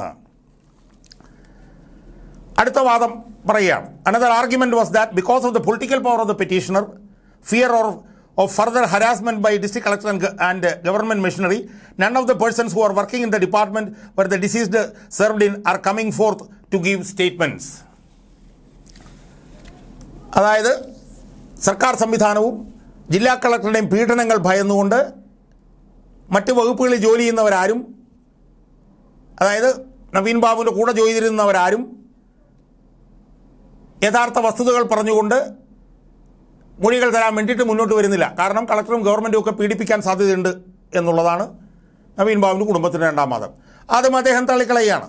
അടുത്ത വാദം പറയുകയാണ്. Another argument was that because of the political power of the petitioner, fear of further harassment by district collector and government machinery, none of the persons who are working in the department where the deceased served in are coming forth to give statements. അതായത് സർക്കാർ സംവിധാനവും ജില്ലാ കളക്ടറുടെയും പീഡനങ്ങൾ ഭയന്നുകൊണ്ട് മറ്റ് വകുപ്പുകളിൽ ജോലി ചെയ്യുന്നവരാരും, അതായത് നവീൻ ബാബുവിൻ്റെ കൂടെ ജോലി ചെയ്തിരുന്നവരാരും യഥാർത്ഥ വസ്തുതകൾ പറഞ്ഞുകൊണ്ട് മൊഴികൾ തരാൻ വേണ്ടിയിട്ട് മുന്നോട്ട് വരുന്നില്ല. കാരണം കളക്ടറും ഗവൺമെൻറ്റും ഒക്കെ പീഡിപ്പിക്കാൻ സാധ്യതയുണ്ട് എന്നുള്ളതാണ് നവീൻ ബാബുവിൻ്റെ കുടുംബത്തിൻ്റെ രണ്ടാം വാദം. അതും അദ്ദേഹം തള്ളിക്കളയുകയാണ്.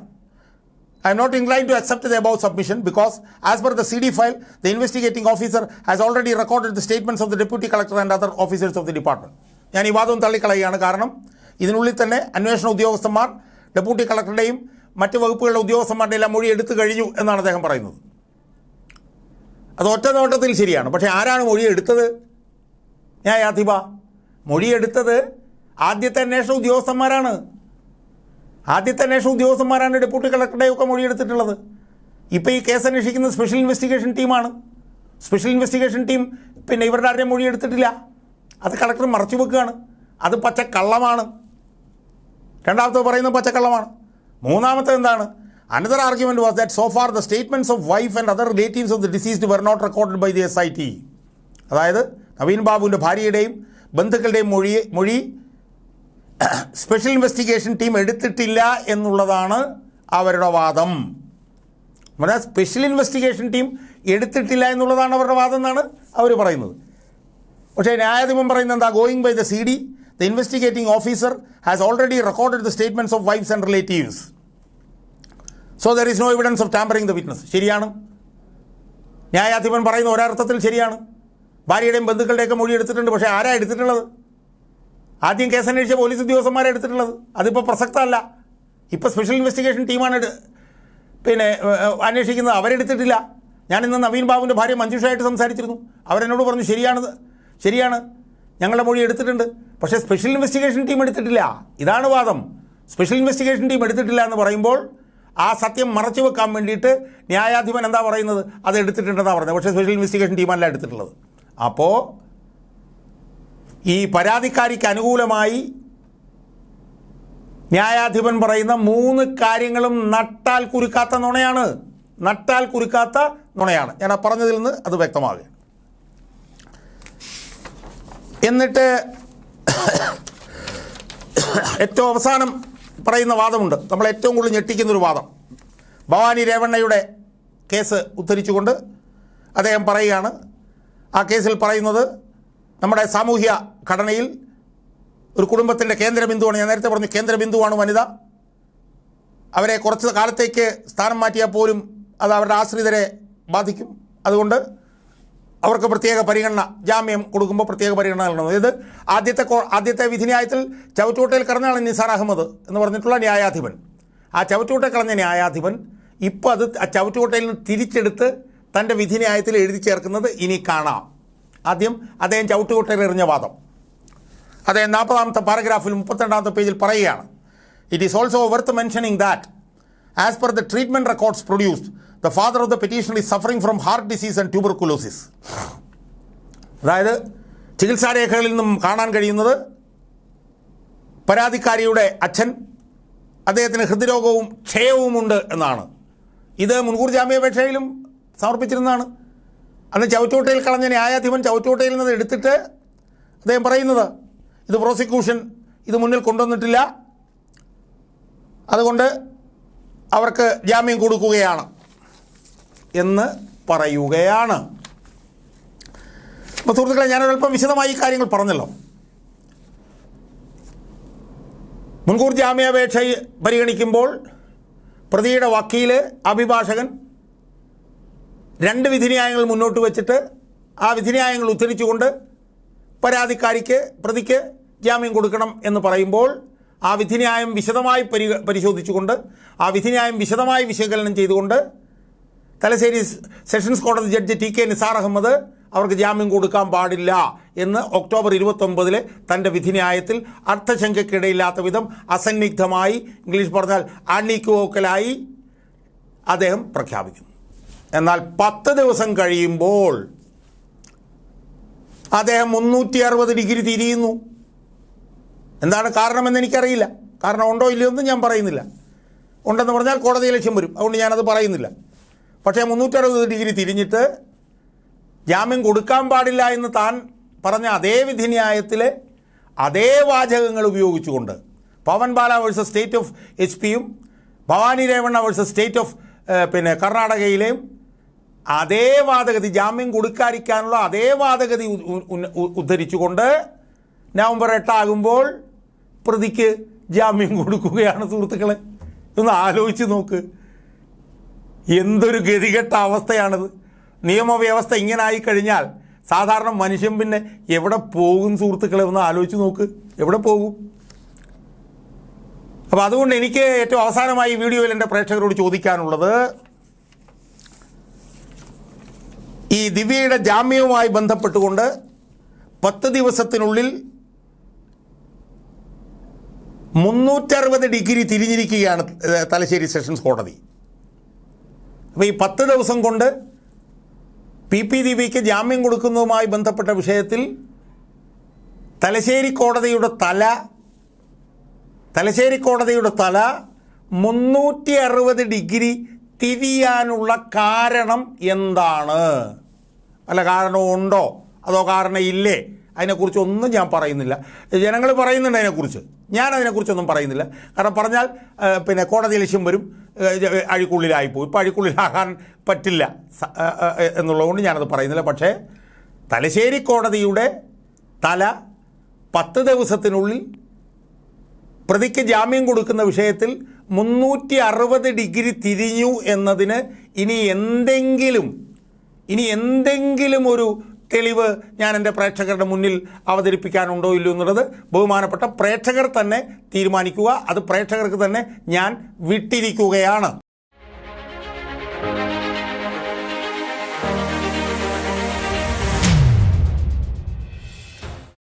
I am not inclined to accept the above submission because as per the CD file, the investigating officer has already recorded the statements of the deputy collector and other officers of the department. ഞാൻ ഈ വാദവും തള്ളിക്കളയുകയാണ്. കാരണം ഇതിനുള്ളിൽ തന്നെ അന്വേഷണ ഉദ്യോഗസ്ഥന്മാർ ഡെപ്യൂട്ടി കളക്ടറുടെയും മറ്റ് വകുപ്പുകളുടെ ഉദ്യോഗസ്ഥന്മാരുടെ എല്ലാം മൊഴി എടുത്തു കഴിഞ്ഞു എന്നാണ് അദ്ദേഹം പറയുന്നത്. അത് ഒറ്റ നോട്ടത്തിൽ ശരിയാണ്. പക്ഷേ ആരാണ് മൊഴിയെടുത്തത്? ന്യായാധിപ. മൊഴിയെടുത്തത് ആദ്യത്തെ അന്വേഷണ ഉദ്യോഗസ്ഥന്മാരാണ്. ഡെപ്യൂട്ടി കളക്ടറുടെയൊക്കെ മൊഴിയെടുത്തിട്ടുള്ളത്. ഇപ്പോൾ ഈ കേസ് അന്വേഷിക്കുന്ന സ്പെഷ്യൽ ഇൻവെസ്റ്റിഗേഷൻ ടീമാണ്. സ്പെഷ്യൽ ഇൻവെസ്റ്റിഗേഷൻ ടീം പിന്നെ ഇവരുടെ ആരുടെയും മൊഴിയെടുത്തിട്ടില്ല. അത് കളക്ടർ മറച്ചു വെക്കുകയാണ്. അത് പച്ചക്കള്ളമാണ്. രണ്ടാമത്തെ പറയുന്നത് പച്ചക്കള്ളമാണ്. മൂന്നാമത്തെ എന്താണ്? Another argument was that so far the statements of wife and other relatives of the deceased were not recorded by the SIT. അതായത് നവീൻ ബാബുവിൻ്റെ ഭാര്യയുടെയും ബന്ധുക്കളുടെയും മൊഴി സ്പെഷ്യൽ ഇൻവെസ്റ്റിഗേഷൻ ടീം എടുത്തിട്ടില്ല എന്നുള്ളതാണ് അവരുടെ വാദം. സ്പെഷ്യൽ ഇൻവെസ്റ്റിഗേഷൻ ടീം എടുത്തിട്ടില്ല എന്നുള്ളതാണ് അവരുടെ വാദം എന്നാണ് അവർ പറയുന്നത്. പക്ഷേ ന്യായാധിപൻ പറയുന്നത് എന്താ? Going by the CD, the investigating officer has already recorded the statements of wives and relatives. So there is no evidence of tampering the witness. ശരിയാണ്. ന്യായാധിപൻ പറയുന്ന ഒരർത്ഥത്തിൽ ശരിയാണ്. ഭാര്യയുടെയും ബന്ധുക്കളുടെയൊക്കെ മൊഴി എടുത്തിട്ടുണ്ട്. പക്ഷേ ആരാ എടുത്തിട്ടുള്ളത്? ആദ്യം കേസ് അന്വേഷിച്ച പോലീസ് ഉദ്യോഗസ്ഥന്മാരെ എടുത്തിട്ടുള്ളത്. അതിപ്പോൾ പ്രസക്തമല്ല. ഇപ്പോൾ സ്പെഷ്യൽ ഇൻവെസ്റ്റിഗേഷൻ ടീമാണ് അന്വേഷിക്കുന്നത്. അവരെടുത്തിട്ടില്ല. ഞാനിന്ന് നവീൻ ബാബുവിൻ്റെ ഭാര്യ മഞ്ജുഷയായിട്ട് സംസാരിച്ചിരുന്നു. അവരെന്നോട് പറഞ്ഞു ശരിയാണ് ഞങ്ങളുടെ മൊഴി എടുത്തിട്ടുണ്ട്. പക്ഷേ സ്പെഷ്യൽ ഇൻവെസ്റ്റിഗേഷൻ ടീം എടുത്തിട്ടില്ല. ഇതാണ് വാദം. സ്പെഷ്യൽ ഇൻവെസ്റ്റിഗേഷൻ ടീം എടുത്തിട്ടില്ല എന്ന് പറയുമ്പോൾ ആ സത്യം മറച്ചു വെക്കാൻ വേണ്ടിയിട്ട് ന്യായാധിപൻ എന്താ പറയുന്നത്? അത് എടുത്തിട്ടുണ്ടെന്നാണ് പറയുന്നത്. പക്ഷേ സ്പെഷ്യൽ ഇൻവെസ്റ്റിഗേഷൻ ടീമല്ല എടുത്തിട്ടുള്ളത്. അപ്പോൾ ഈ പരാതിക്കാരിക്ക് അനുകൂലമായി ന്യായാധിപൻ പറയുന്ന 3 കാര്യങ്ങളും നട്ടാൽ കുരുക്കാത്ത നുണയാണ്. ഞാൻ ആ പറഞ്ഞതിൽ നിന്ന് അത് വ്യക്തമാകുക. എന്നിട്ട് ഏറ്റവും അവസാനം പറയുന്ന വാദമുണ്ട്. നമ്മൾ ഏറ്റവും കൂടുതൽ ഞെട്ടിക്കുന്നൊരു വാദം. ഭവാനി രേവണ്ണയുടെ കേസ് ഉദ്ധരിച്ചുകൊണ്ട് അദ്ദേഹം പറയുകയാണ്. ആ കേസിൽ പറയുന്നത് നമ്മുടെ സാമൂഹ്യ ഘടനയിൽ ഒരു കുടുംബത്തിൻ്റെ കേന്ദ്രബിന്ദുവാണ്. ഞാൻ നേരത്തെ പറഞ്ഞു കേന്ദ്രബിന്ദുവാണ് വനിത. അവരെ കുറച്ച് കാലത്തേക്ക് സ്ഥാനം മാറ്റിയാൽ പോലും അത് അവരുടെ ആശ്രിതരെ ബാധിക്കും. അതുകൊണ്ട് അവർക്ക് പ്രത്യേക പരിഗണന, ജാമ്യം കൊടുക്കുമ്പോൾ പ്രത്യേക പരിഗണന നൽകണം. ഇത് ആദ്യത്തെ വിധിന്യായത്തിൽ ചവറ്റുകൊട്ടയിൽ കളഞ്ഞാണ് നിസാർ അഹമ്മദ് എന്ന് പറഞ്ഞിട്ടുള്ള ന്യായാധിപൻ. ആ ചവറ്റുകൊട്ടയിൽ കളഞ്ഞ ന്യായാധിപൻ ഇപ്പോൾ അത് ആ ചവറ്റുകൊട്ടയിൽ നിന്ന് തിരിച്ചെടുത്ത് തൻ്റെ വിധിന്യായത്തിൽ എഴുതി ചേർക്കുന്നത് ഇനി കാണാം. ആദ്യം അദ്ദേഹം ചവറ്റുകൊട്ടയിൽ എറിഞ്ഞ വാദം അദ്ദേഹം 40ാമത്തെ പാരഗ്രാഫിൽ 32ാമത്തെ പേജിൽ പറയുകയാണ്. It is also worth mentioning that as per the treatment records produced the father of the petitioner is suffering from heart disease and tuberculosis. അതായത് ചികിത്സാരേഖകളിൽ നിന്നും കാണാൻ കഴിയുന്നത് പരാതിക്കാരിയുടെ അച്ഛൻ അദ്ദേഹത്തിന് ഹൃദ്രോഗവും ക്ഷയവുമുണ്ട് എന്നാണ്. ഇത് മുൻകൂർ ജാമ്യാപേക്ഷയിലും സമർപ്പിച്ചിരുന്നതാണ്. അന്ന് ചവറ്റുകൊട്ടയിൽ കളഞ്ഞ ന്യായാധിപൻ ചവറ്റുകൊട്ടയിൽ നിന്ന് എടുത്തിട്ട് അദ്ദേഹം പറയുന്നത് ഇത് പ്രോസിക്യൂഷൻ ഇത് മുന്നിൽ കൊണ്ടുവന്നിട്ടില്ല, അതുകൊണ്ട് അവർക്ക് ജാമ്യം കൊടുക്കുകയാണ് എന്ന് പറയുകയാണ്. അപ്പോൾ സുഹൃത്തുക്കളെ, ഞാനൊരൽപ്പം വിശദമായി ഈ കാര്യങ്ങൾ പറഞ്ഞല്ലോ. മുൻകൂർ ജാമ്യാപേക്ഷ പരിഗണിക്കുമ്പോൾ പ്രതിയുടെ വക്കീല്, അഭിഭാഷകൻ 2 വിധിന്യായങ്ങൾ മുന്നോട്ട് വച്ചിട്ട് ആ വിധിന്യായങ്ങൾ ഉദ്ധരിച്ചുകൊണ്ട് പ്രതിക്ക് ജാമ്യം കൊടുക്കണം എന്ന് പറയുമ്പോൾ ആ വിധിന്യായം വിശദമായി പരിശോധിച്ചുകൊണ്ട് ആ വിധിന്യായം വിശദമായി വിശകലനം ചെയ്തുകൊണ്ട് തലശ്ശേരി സെഷൻസ് കോടതി ജഡ്ജി ടി കെ നിസാർ അഹമ്മദ് അവർക്ക് ജാമ്യം കൊടുക്കാൻ പാടില്ല എന്ന് ഒക്ടോബർ 29 തൻ്റെ വിധിന്യായത്തിൽ അർത്ഥശങ്കയ്ക്കിടയില്ലാത്ത വിധം അസന്നിഗ്ധമായി, ഇംഗ്ലീഷ് പറഞ്ഞാൽ അൺഇക്വോക്കലായി അദ്ദേഹം പ്രഖ്യാപിക്കുന്നു. എന്നാൽ 10 ദിവസം കഴിയുമ്പോൾ അദ്ദേഹം 360 ഡിഗ്രി തിരിയുന്നു. എന്താണ് കാരണമെന്ന് എനിക്കറിയില്ല. കാരണം ഉണ്ടോ ഇല്ലയോ എന്ന് ഞാൻ പറയുന്നില്ല. ഉണ്ടെന്ന് പറഞ്ഞാൽ കോടതി ലക്ഷ്യം വരും, അതുകൊണ്ട് ഞാനത് പറയുന്നില്ല. പക്ഷേ 360 ഡിഗ്രി തിരിഞ്ഞിട്ട് ജാമ്യം കൊടുക്കാൻ പാടില്ല എന്ന് താൻ പറഞ്ഞ അതേ വിധിന്യായത്തിലെ അതേ വാചകങ്ങൾ ഉപയോഗിച്ചുകൊണ്ട് Pawan Bala versus state of HP-യും Bhavani Revanna versus state of കർണാടകയിലെയും അതേ വാദഗതി, ജാമ്യം കൊടുക്കാതിരിക്കാനുള്ള അതേ വാദഗതി ഉദ്ധരിച്ചുകൊണ്ട് നവംബർ 8 ആകുമ്പോൾ പ്രതിക്ക് ജാമ്യം കൊടുക്കുകയാണ്. സുഹൃത്തുക്കളെ, ഒന്ന് ആലോചിച്ച് നോക്ക്, എന്തൊരു ഗതികെട്ട അവസ്ഥയാണിത്. നിയമവ്യവസ്ഥ ഇങ്ങനെ ആയിക്കഴിഞ്ഞാൽ സാധാരണ മനുഷ്യൻ പിന്നെ എവിടെ പോകും സുഹൃത്തുക്കളെ? ഒന്ന് ആലോചിച്ച് നോക്ക്, എവിടെ പോകും? അപ്പോൾ അതുകൊണ്ട് എനിക്ക് ഏറ്റവും അവസാനമായി ഈ വീഡിയോയിൽ എൻ്റെ പ്രേക്ഷകരോട് ചോദിക്കാനുള്ളത്, ഈ ദിവ്യയുടെ ജാമ്യവുമായി ബന്ധപ്പെട്ടുകൊണ്ട് 10 ദിവസത്തിനുള്ളിൽ 360 ഡിഗ്രി തിരിഞ്ഞിരിക്കുകയാണ് തലശ്ശേരി സെഷൻസ് കോടതി. അപ്പോൾ ഈ 10 ദിവസം കൊണ്ട് PP ദിവ്യയ്ക്ക് ജാമ്യം കൊടുക്കുന്നതുമായി ബന്ധപ്പെട്ട വിഷയത്തിൽ തലശ്ശേരി കോടതിയുടെ തല 360 ഡിഗ്രി തിരിയാനുള്ള കാരണം എന്താണ്? അല്ല, കാരണമുണ്ടോ അതോ കാരണം ഇല്ലേ? അതിനെക്കുറിച്ചൊന്നും ഞാൻ പറയുന്നില്ല. ജനങ്ങൾ പറയുന്നുണ്ട് അതിനെക്കുറിച്ച്, ഞാനതിനെക്കുറിച്ചൊന്നും പറയുന്നില്ല. കാരണം പറഞ്ഞാൽ കോടതി ലക്ഷ്യം വരും, അഴിക്കുള്ളിലായിപ്പോയി. ഇപ്പോൾ അഴിക്കുള്ളിലാകാൻ പറ്റില്ല എന്നുള്ളതുകൊണ്ട് ഞാനത് പറയുന്നില്ല. പക്ഷേ തലശ്ശേരി കോടതിയുടെ തല 10 ദിവസത്തിനുള്ളിൽ പ്രതിക്ക് ജാമ്യം കൊടുക്കുന്ന വിഷയത്തിൽ 360 ഡിഗ്രി തിരിഞ്ഞു എന്നതിന് ഇനി എന്തെങ്കിലും ഒരു തെളിവ് ഞാൻ എൻ്റെ പ്രേക്ഷകരുടെ മുന്നിൽ അവതരിപ്പിക്കാനുണ്ടോ ഇല്ലയോ എന്നുള്ളത് ബഹുമാനപ്പെട്ട പ്രേക്ഷകർ തന്നെ തീരുമാനിക്കുക. അത് പ്രേക്ഷകർക്ക് തന്നെ ഞാൻ വിട്ടിരിക്കുകയാണ്.